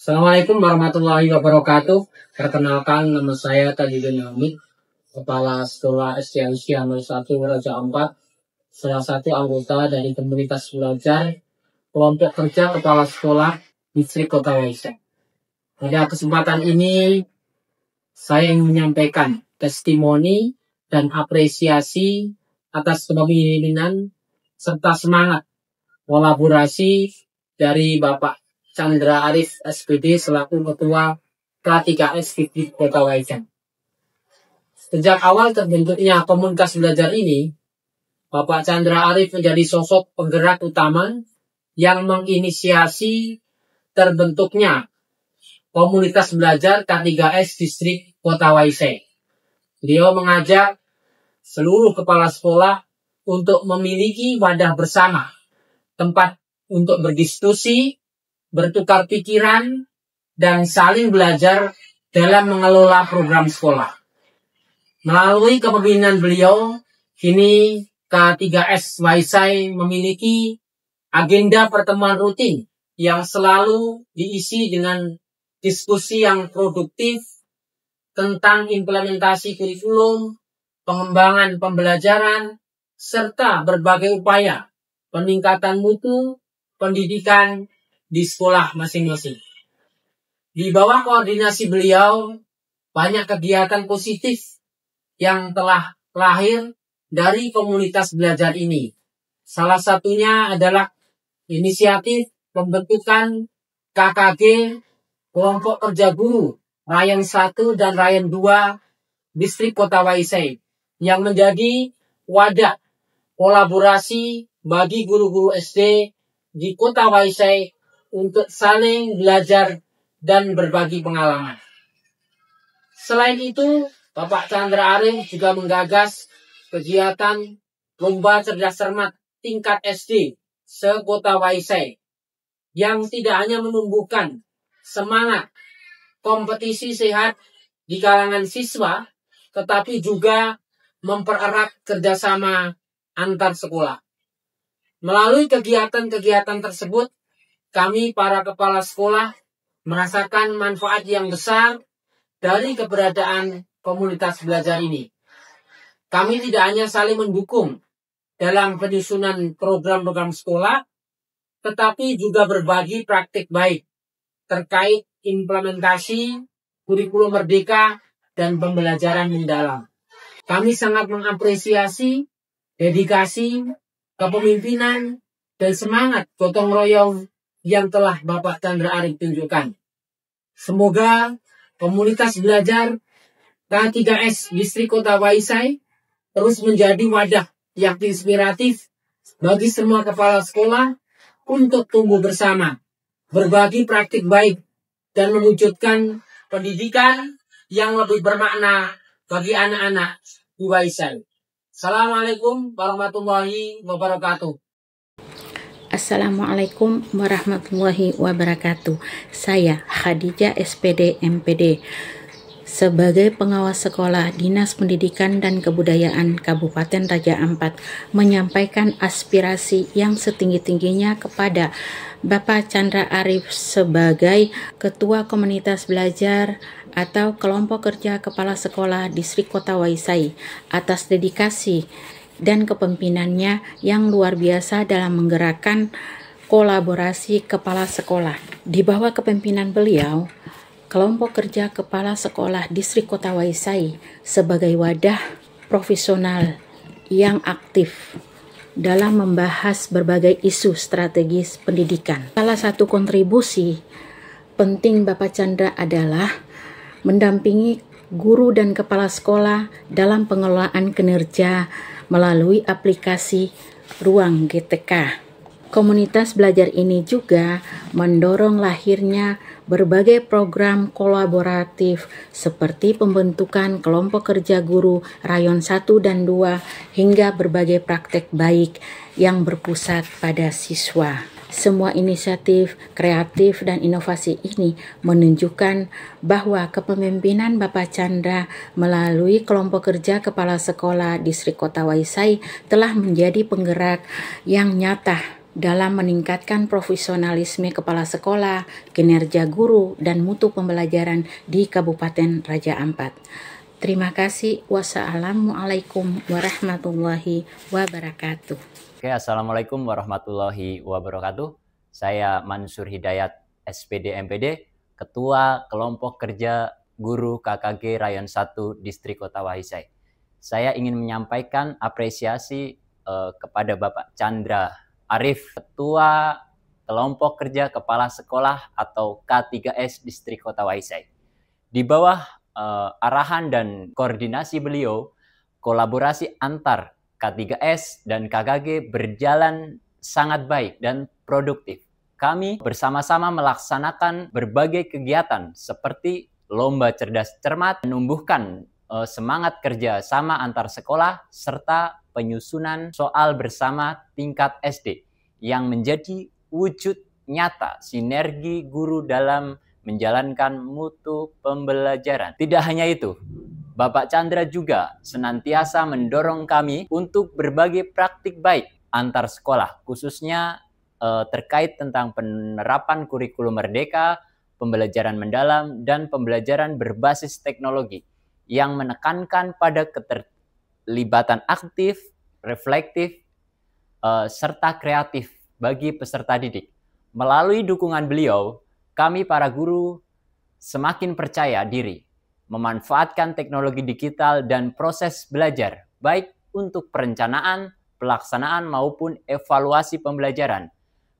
Assalamualaikum warahmatullahi wabarakatuh. Perkenalkan, nama saya Tajudin Hamid, Kepala Sekolah SD Al-Isyah 01 Raja Ampat, salah satu anggota dari komunitas belajar kelompok kerja kepala sekolah distrik Kota Waisai. Pada kesempatan ini, saya ingin menyampaikan testimoni dan apresiasi atas kepemimpinan serta semangat kolaborasi dari Bapak Chandra Arif SPD selaku Ketua K3S Distrik Kota Waisai. Sejak awal terbentuknya komunitas belajar ini, Bapak Chandra Arif menjadi sosok penggerak utama yang menginisiasi terbentuknya komunitas belajar K3S Distrik Kota Waisai. Beliau mengajak seluruh kepala sekolah untuk memiliki wadah bersama, tempat untuk berdiskusi, bertukar pikiran, dan saling belajar dalam mengelola program sekolah. Melalui kepemimpinan beliau, kini K3S Waisai memiliki agenda pertemuan rutin yang selalu diisi dengan diskusi yang produktif tentang implementasi kurikulum, pengembangan pembelajaran, serta berbagai upaya peningkatan mutu pendidikan di sekolah masing-masing. Di bawah koordinasi beliau, banyak kegiatan positif yang telah lahir dari komunitas belajar ini. Salah satunya adalah inisiatif pembentukan KKG Kelompok Kerja Guru Rayon 1 dan Rayon 2 Distrik Kota Waisai yang menjadi wadah kolaborasi bagi guru-guru SD di Kota Waisai untuk saling belajar dan berbagi pengalaman. Selain itu, Bapak Chandra Arif juga menggagas kegiatan Lomba Cerdas Cermat tingkat SD se-Kota Waisai yang tidak hanya menumbuhkan semangat kompetisi sehat di kalangan siswa, tetapi juga mempererat kerjasama antar sekolah. Melalui kegiatan-kegiatan tersebut, kami para kepala sekolah merasakan manfaat yang besar dari keberadaan komunitas belajar ini. Kami tidak hanya saling mendukung dalam penyusunan program-program sekolah, tetapi juga berbagi praktik baik terkait implementasi kurikulum merdeka dan pembelajaran mendalam. Kami sangat mengapresiasi dedikasi, kepemimpinan, dan semangat gotong royong yang telah Bapak Chandra Arif tunjukkan. Semoga komunitas belajar K3S Distrik Kota Waisai terus menjadi wadah yang inspiratif bagi semua kepala sekolah untuk tumbuh bersama, berbagi praktik baik, dan mewujudkan pendidikan yang lebih bermakna bagi anak-anak di Waisai. Assalamualaikum warahmatullahi wabarakatuh. Assalamualaikum warahmatullahi wabarakatuh. Saya Khadijah SPD MPD sebagai pengawas sekolah Dinas Pendidikan dan Kebudayaan Kabupaten Raja Ampat menyampaikan aspirasi yang setinggi-tingginya kepada Bapak Chandra Arif sebagai Ketua Komunitas Belajar atau Kelompok Kerja Kepala Sekolah Distrik Kota Waisai atas dedikasi dan kepemimpinannya yang luar biasa dalam menggerakkan kolaborasi kepala sekolah. Di bawah kepemimpinan beliau, Kelompok Kerja Kepala Sekolah Distrik Kota Waisai sebagai wadah profesional yang aktif dalam membahas berbagai isu strategis pendidikan. Salah satu kontribusi penting Bapak Chandra adalah mendampingi guru dan kepala sekolah dalam pengelolaan kinerja melalui aplikasi Ruang GTK. Komunitas belajar ini juga mendorong lahirnya berbagai program kolaboratif seperti pembentukan kelompok kerja guru Rayon 1 dan 2 hingga berbagai praktek baik yang berpusat pada siswa. Semua inisiatif kreatif dan inovasi ini menunjukkan bahwa kepemimpinan Bapak Chandra melalui kelompok kerja kepala sekolah Distrik Kota Waisai telah menjadi penggerak yang nyata dalam meningkatkan profesionalisme kepala sekolah, kinerja guru, dan mutu pembelajaran di Kabupaten Raja Ampat. Terima kasih. Wassalamualaikum warahmatullahi wabarakatuh. Oke, Assalamualaikum warahmatullahi wabarakatuh. Saya Mansur Hidayat, SPD MPD, Ketua Kelompok Kerja Guru KKG Rayon 1 Distrik Kota Waisai. Saya ingin menyampaikan apresiasi kepada Bapak Chandra Arif, Ketua Kelompok Kerja Kepala Sekolah atau K3S Distrik Kota Waisai. Di bawah arahan dan koordinasi beliau, kolaborasi antar K3S dan KKG berjalan sangat baik dan produktif. Kami bersama-sama melaksanakan berbagai kegiatan seperti lomba cerdas cermat, menumbuhkan semangat kerja sama antar sekolah, serta penyusunan soal bersama tingkat SD yang menjadi wujud nyata sinergi guru dalam menjalankan mutu pembelajaran. Tidak hanya itu, Bapak Chandra juga senantiasa mendorong kami untuk berbagi praktik baik antar sekolah, khususnya terkait tentang penerapan kurikulum merdeka, pembelajaran mendalam, dan pembelajaran berbasis teknologi yang menekankan pada keterlibatan aktif, reflektif, serta kreatif bagi peserta didik. Melalui dukungan beliau, kami para guru semakin percaya diri memanfaatkan teknologi digital dan proses belajar, baik untuk perencanaan, pelaksanaan, maupun evaluasi pembelajaran.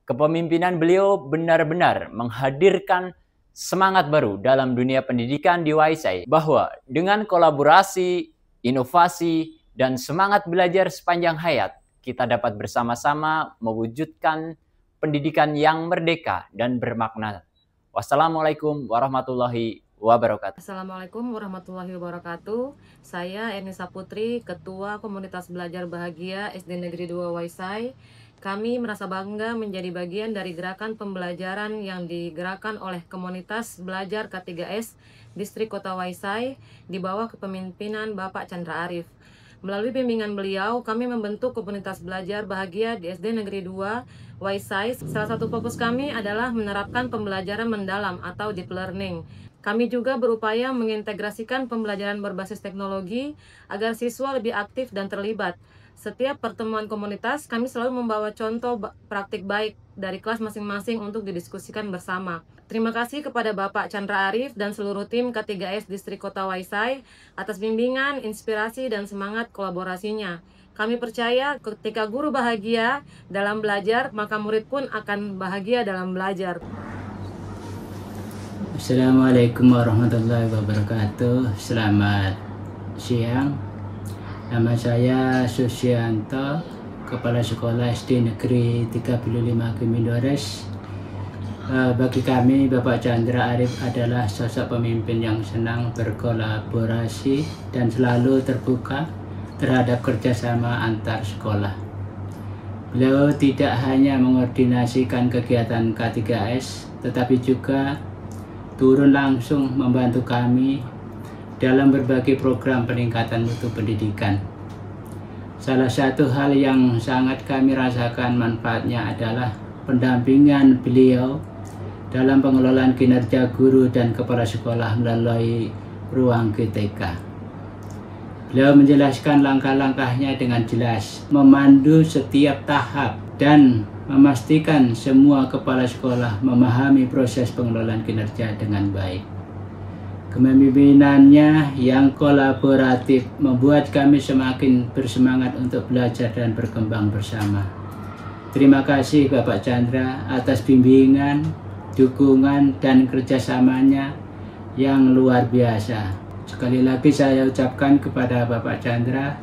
Kepemimpinan beliau benar-benar menghadirkan semangat baru dalam dunia pendidikan di Waisai, bahwa dengan kolaborasi, inovasi, dan semangat belajar sepanjang hayat, kita dapat bersama-sama mewujudkan pendidikan yang merdeka dan bermakna. Wassalamualaikum warahmatullahi wabarakatuh. Assalamualaikum warahmatullahi wabarakatuh. Saya Ernisa Putri, Ketua Komunitas Belajar Bahagia SD Negeri 2 Waisai. Kami merasa bangga menjadi bagian dari gerakan pembelajaran yang digerakkan oleh Komunitas Belajar K3S Distrik Kota Waisai di bawah kepemimpinan Bapak Chandra Arif. Melalui bimbingan beliau, kami membentuk komunitas belajar bahagia di SD Negeri 2 Waisai. Salah satu fokus kami adalah menerapkan pembelajaran mendalam atau deep learning. Kami juga berupaya mengintegrasikan pembelajaran berbasis teknologi agar siswa lebih aktif dan terlibat. Setiap pertemuan komunitas, kami selalu membawa contoh praktik baik dari kelas masing-masing untuk didiskusikan bersama. Terima kasih kepada Bapak Chandra Arif dan seluruh tim K3S Distrik Kota Waisai atas bimbingan, inspirasi, dan semangat kolaborasinya. Kami percaya ketika guru bahagia dalam belajar, maka murid pun akan bahagia dalam belajar. Assalamualaikum warahmatullahi wabarakatuh. Selamat siang. Nama saya Susianto, Kepala Sekolah SD Negeri 35 Gemindores. Bagi kami, Bapak Chandra Arif adalah sosok pemimpin yang senang berkolaborasi dan selalu terbuka terhadap kerjasama antar sekolah. Beliau tidak hanya mengordinasikan kegiatan K3S, tetapi juga turun langsung membantu kami dalam berbagai program peningkatan mutu pendidikan. Salah satu hal yang sangat kami rasakan manfaatnya adalah pendampingan beliau dalam pengelolaan kinerja guru dan kepala sekolah melalui ruang GTK. Beliau menjelaskan langkah-langkahnya dengan jelas, memandu setiap tahap, dan memastikan semua kepala sekolah memahami proses pengelolaan kinerja dengan baik. Kepemimpinannya yang kolaboratif membuat kami semakin bersemangat untuk belajar dan berkembang bersama. Terima kasih Bapak Chandra atas bimbingan, dukungan, dan kerjasamanya yang luar biasa. Sekali lagi saya ucapkan kepada Bapak Chandra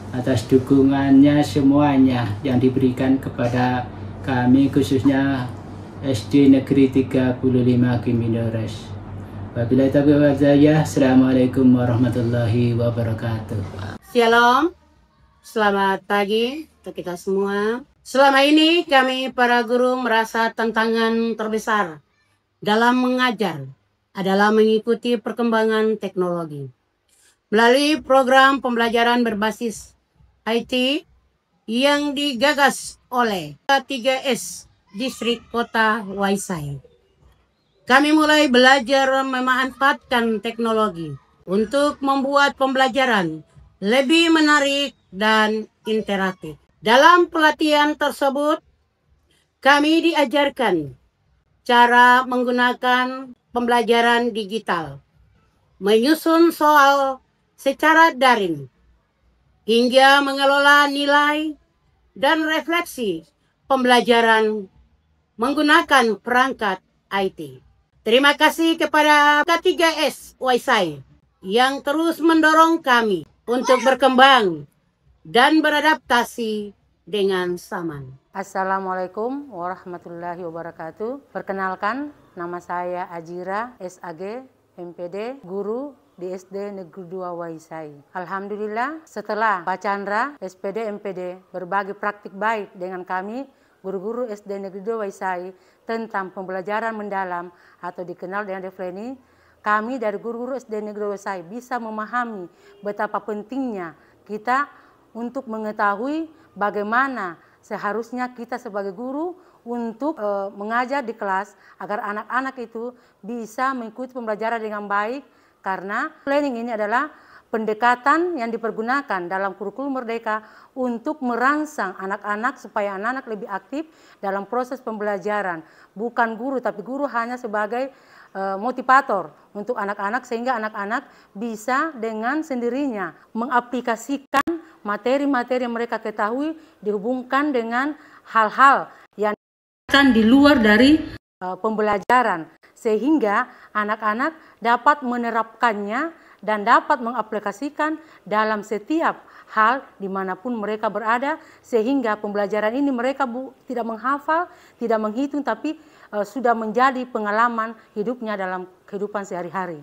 atas dukungannya semuanya yang diberikan kepada kami, khususnya SD Negeri 35 Gemindores. Wabillahi taufiq wal hidayah. Assalamualaikum warahmatullahi wabarakatuh. Shalom, selamat pagi untuk kita semua. Selama ini kami para guru merasa tantangan terbesar dalam mengajar adalah mengikuti perkembangan teknologi. Melalui program pembelajaran berbasis IT yang digagas oleh K3S Distrik Kota Waisai. Kami mulai belajar memanfaatkan teknologi untuk membuat pembelajaran lebih menarik dan interaktif. Dalam pelatihan tersebut, kami diajarkan cara menggunakan pembelajaran digital, menyusun soal secara daring, hingga mengelola nilai dan refleksi pembelajaran menggunakan perangkat IT. Terima kasih kepada K3S Waisai yang terus mendorong kami untuk berkembang dan beradaptasi dengan zaman. Assalamualaikum warahmatullahi wabarakatuh. Perkenalkan, nama saya Ajira SAG MPD, guru di SD Negeri 2 Waisai. Alhamdulillah, setelah Pak Chandra SPD MPD berbagi praktik baik dengan kami, guru-guru SD Negeri 2 Waisai tentang pembelajaran mendalam atau dikenal dengan Defleni, kami dari guru-guru SD Negeri 2 Waisai bisa memahami betapa pentingnya kita untuk mengetahui bagaimana seharusnya kita sebagai guru untuk mengajar di kelas agar anak-anak itu bisa mengikuti pembelajaran dengan baik, karena planning ini adalah pendekatan yang dipergunakan dalam kurikulum Merdeka untuk merangsang anak-anak supaya anak-anak lebih aktif dalam proses pembelajaran. Bukan guru, tapi guru hanya sebagai motivator untuk anak-anak, sehingga anak-anak bisa dengan sendirinya mengaplikasikan materi-materi yang mereka ketahui dihubungkan dengan hal-hal yang di luar dari pembelajaran, sehingga anak-anak dapat menerapkannya dan dapat mengaplikasikan dalam setiap hal dimanapun mereka berada, sehingga pembelajaran ini mereka tidak menghafal, tidak menghitung, tapi sudah menjadi pengalaman hidupnya dalam kehidupan sehari-hari.